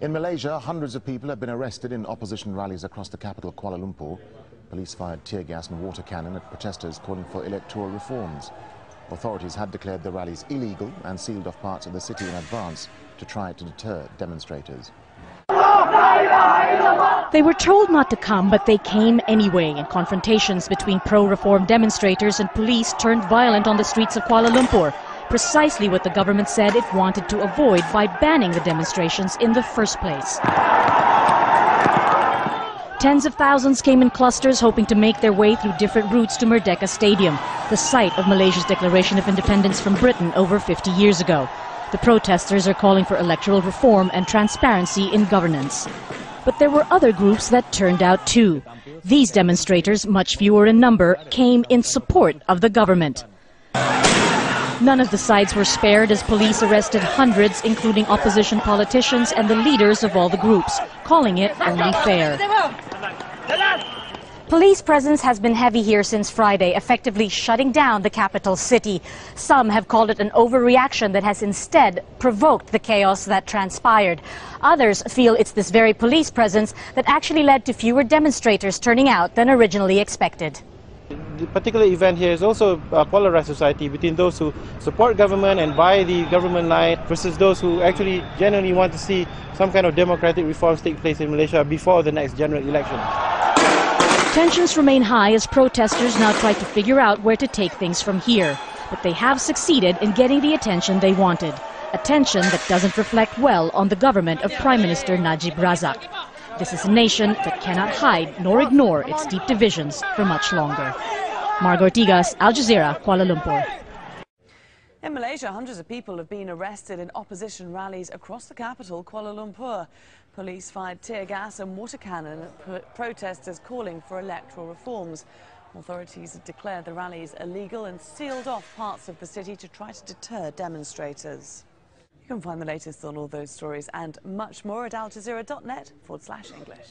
In Malaysia, hundreds of people have been arrested in opposition rallies across the capital, Kuala Lumpur. Police fired tear gas and water cannon at protesters calling for electoral reforms. Authorities had declared the rallies illegal and sealed off parts of the city in advance to try to deter demonstrators. They were told not to come, but they came anyway, and confrontations between pro-reform demonstrators and police turned violent on the streets of Kuala Lumpur, precisely what the government said it wanted to avoid by banning the demonstrations in the first place. Tens of thousands came in clusters, hoping to make their way through different routes to Merdeka Stadium, the site of Malaysia's declaration of independence from Britain over 50 years ago. The protesters are calling for electoral reform and transparency in governance. But there were other groups that turned out too. These demonstrators, much fewer in number, came in support of the government. None of the sides were spared as police arrested hundreds, including opposition politicians and the leaders of all the groups, calling it only fair. Police presence has been heavy here since Friday, effectively shutting down the capital city. Some have called it an overreaction that has instead provoked the chaos that transpired. Others feel it's this very police presence that actually led to fewer demonstrators turning out than originally expected. The particular event here is also a polarized society between those who support government and buy the government line versus those who actually genuinely want to see some kind of democratic reforms take place in Malaysia before the next general election. Tensions remain high as protesters now try to figure out where to take things from here. But they have succeeded in getting the attention they wanted. Attention that doesn't reflect well on the government of Prime Minister Najib Razak. This is a nation that cannot hide nor ignore its deep divisions for much longer. Margo Ortigas, Al Jazeera, Kuala Lumpur. In Malaysia, hundreds of people have been arrested in opposition rallies across the capital, Kuala Lumpur. Police fired tear gas and water cannon at protesters calling for electoral reforms. Authorities have declared the rallies illegal and sealed off parts of the city to try to deter demonstrators. You can find the latest on all those stories and much more at aljazeera.net/English.